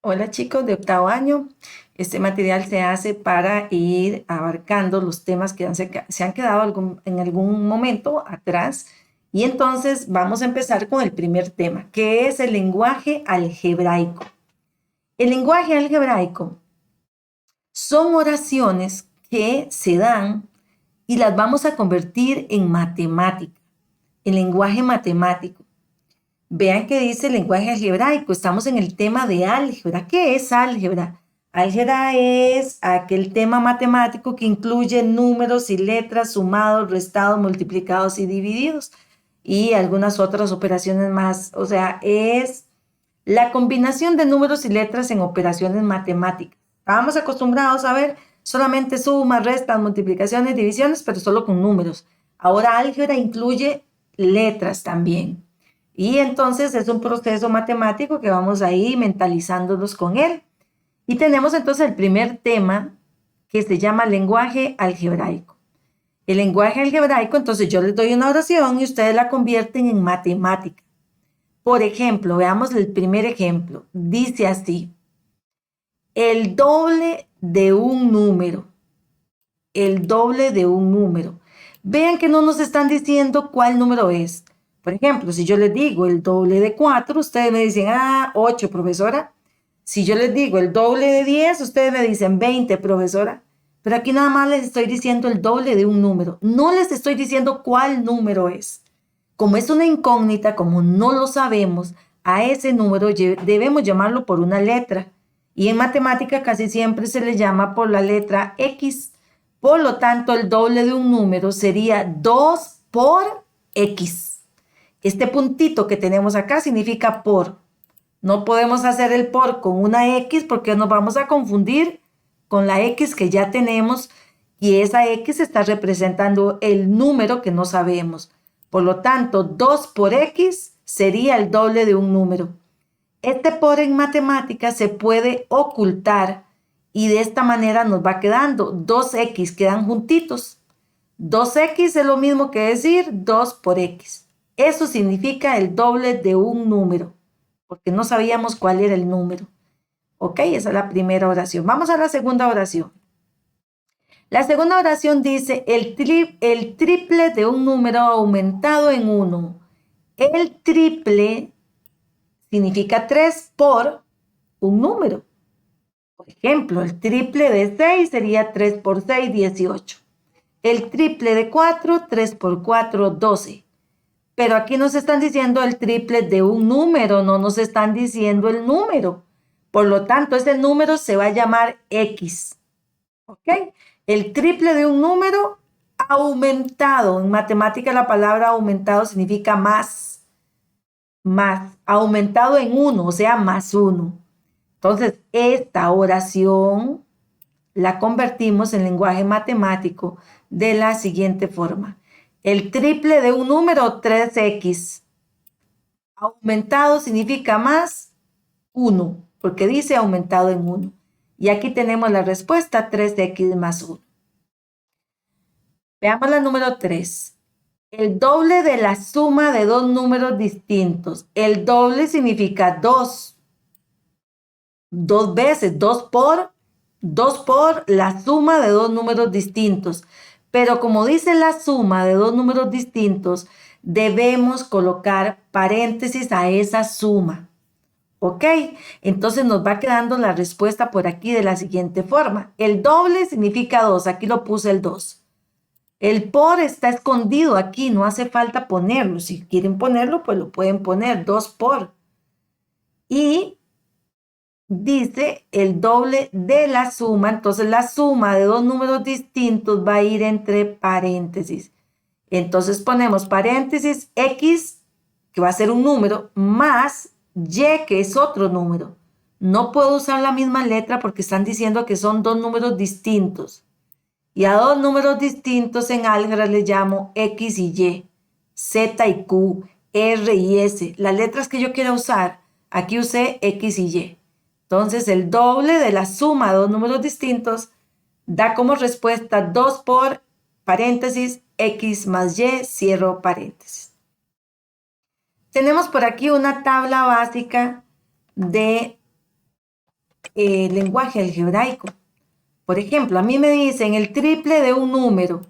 Hola chicos de octavo año. Este material se hace para ir abarcando los temas que se han quedado en algún momento atrás. Y entonces vamos a empezar con el primer tema, que es el lenguaje algebraico. El lenguaje algebraico son oraciones que se dan y las vamos a convertir en matemática, en lenguaje matemático. Vean que dice lenguaje algebraico. Estamos en el tema de álgebra. ¿Qué es álgebra? Álgebra es aquel tema matemático que incluye números y letras sumados, restados, multiplicados y divididos y algunas otras operaciones más. O sea, es la combinación de números y letras en operaciones matemáticas. Estábamos acostumbrados a ver solamente sumas, restas, multiplicaciones, divisiones, pero solo con números. Ahora álgebra incluye letras también. Y entonces es un proceso matemático que vamos a ir mentalizándonos con él. Y tenemos entonces el primer tema que se llama lenguaje algebraico. El lenguaje algebraico, entonces yo les doy una oración y ustedes la convierten en matemática. Por ejemplo, veamos el primer ejemplo. Dice así: el doble de un número. El doble de un número. Vean que no nos están diciendo cuál número es. Por ejemplo, si yo les digo el doble de 4, ustedes me dicen, 8, profesora. Si yo les digo el doble de 10, ustedes me dicen 20, profesora. Pero aquí nada más les estoy diciendo el doble de un número. No les estoy diciendo cuál número es. Como es una incógnita, como no lo sabemos, a ese número debemos llamarlo por una letra. Y en matemática casi siempre se le llama por la letra X. Por lo tanto, el doble de un número sería 2 por X. Este puntito que tenemos acá significa por. No podemos hacer el por con una X porque nos vamos a confundir con la X que ya tenemos y esa X está representando el número que no sabemos. Por lo tanto, 2 por X sería el doble de un número. Este por en matemáticas se puede ocultar y de esta manera nos va quedando 2X, quedan juntitos. 2X es lo mismo que decir 2 por X. Eso significa el doble de un número, porque no sabíamos cuál era el número. Ok, esa es la primera oración. Vamos a la segunda oración. La segunda oración dice el triple de un número aumentado en 1. El triple significa 3 por un número. Por ejemplo, el triple de 6 sería 3 por 6, 18. El triple de 4, 3 por 4, 12. Pero aquí nos están diciendo el triple de un número, no nos están diciendo el número. Por lo tanto, ese número se va a llamar X. ¿Ok? El triple de un número aumentado. En matemática la palabra aumentado significa más. Más. Aumentado en 1, o sea, más 1. Entonces, esta oración la convertimos en lenguaje matemático de la siguiente forma. El triple de un número, 3X. Aumentado significa más 1, porque dice aumentado en 1. Y aquí tenemos la respuesta, 3X más 1. Veamos la número 3. El doble de la suma de dos números distintos. El doble significa 2. 2 veces, 2 por la suma de dos números distintos. Pero como dice la suma de dos números distintos, debemos colocar paréntesis a esa suma. ¿Ok? Entonces nos va quedando la respuesta por aquí de la siguiente forma. El doble significa 2. Aquí lo puse el 2. El por está escondido aquí. No hace falta ponerlo. Si quieren ponerlo, pues lo pueden poner. 2 por. Y dice el doble de la suma. Entonces la suma de dos números distintos va a ir entre paréntesis. Entonces ponemos paréntesis X, que va a ser un número, más Y, que es otro número. No puedo usar la misma letra porque están diciendo que son dos números distintos. Y a dos números distintos en álgebra les llamo X y Y, Z y Q, R y S. Las letras que yo quiera usar, aquí usé X y Y. Entonces el doble de la suma de dos números distintos da como respuesta 2 por paréntesis X más Y, cierro paréntesis. Tenemos por aquí una tabla básica de lenguaje algebraico. Por ejemplo, a mí me dicen el triple de un número.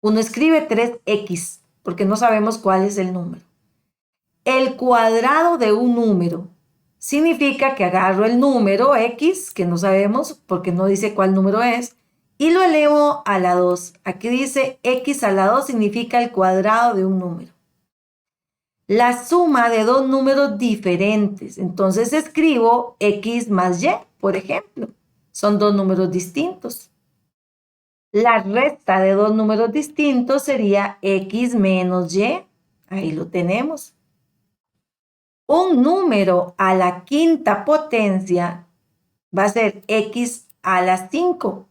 Uno escribe 3x porque no sabemos cuál es el número. El cuadrado de un número significa que agarro el número x, que no sabemos porque no dice cuál número es, y lo elevo a la 2. Aquí dice x a la 2 significa el cuadrado de un número. La suma de dos números diferentes. Entonces escribo x más y, por ejemplo. Son dos números distintos. La resta de dos números distintos sería x menos y. Ahí lo tenemos. Un número a la quinta potencia va a ser x a la 5.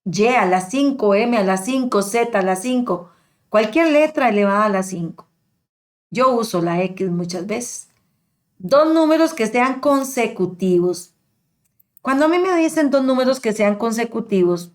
Y a la 5, m a la 5, z a la 5. Cualquier letra elevada a la 5. Yo uso la x muchas veces. Dos números que sean consecutivos. Cuando a mí me dicen dos números que sean consecutivos,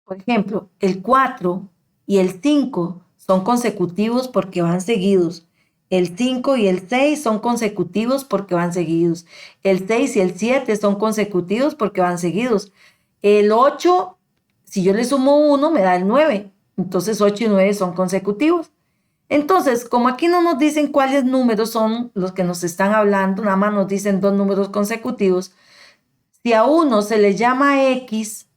por ejemplo, el 4 y el 5 son consecutivos porque van seguidos. El 5 y el 6 son consecutivos porque van seguidos. El 6 y el 7 son consecutivos porque van seguidos. El 8, si yo le sumo 1, me da el 9. Entonces 8 y 9 son consecutivos. Entonces, como aquí no nos dicen cuáles números son los que nos están hablando, nada más nos dicen dos números consecutivos, si a uno se le llama x,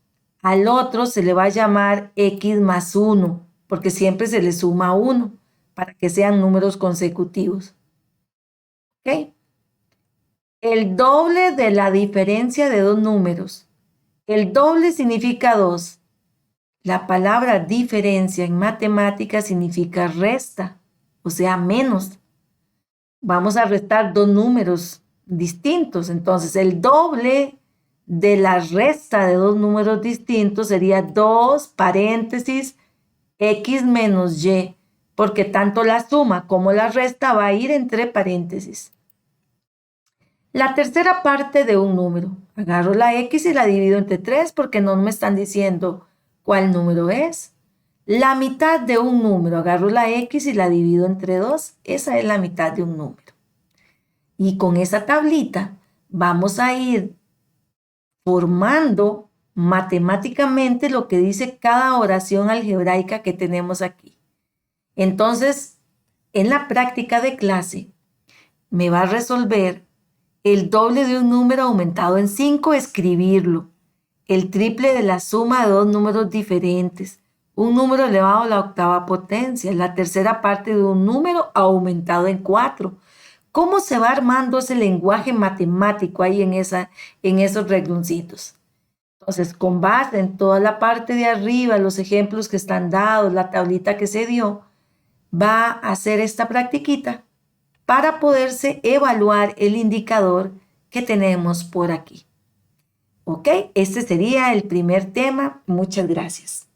al otro se le va a llamar x más 1, porque siempre se le suma 1 para que sean números consecutivos. ¿Ok? El doble de la diferencia de dos números. El doble significa 2. La palabra diferencia en matemáticas significa resta, o sea, menos. Vamos a restar dos números distintos. Entonces, el doble de la resta de dos números distintos sería 2 paréntesis x menos y, porque tanto la suma como la resta va a ir entre paréntesis. La tercera parte de un número. Agarro la x y la divido entre 3 porque no me están diciendo cuál número es. La mitad de un número. Agarro la x y la divido entre 2. Esa es la mitad de un número. Y con esa tablita vamos a ir formando matemáticamente lo que dice cada oración algebraica que tenemos aquí. Entonces, en la práctica de clase, me va a resolver el doble de un número aumentado en 5, escribirlo. El triple de la suma de dos números diferentes. Un número elevado a la octava potencia. La tercera parte de un número aumentado en 4. ¿Cómo se va armando ese lenguaje matemático ahí en esos rengloncitos? Entonces, con base en toda la parte de arriba, los ejemplos que están dados, la tablita que se dio, va a hacer esta practiquita para poderse evaluar el indicador que tenemos por aquí. ¿Ok? Este sería el primer tema. Muchas gracias.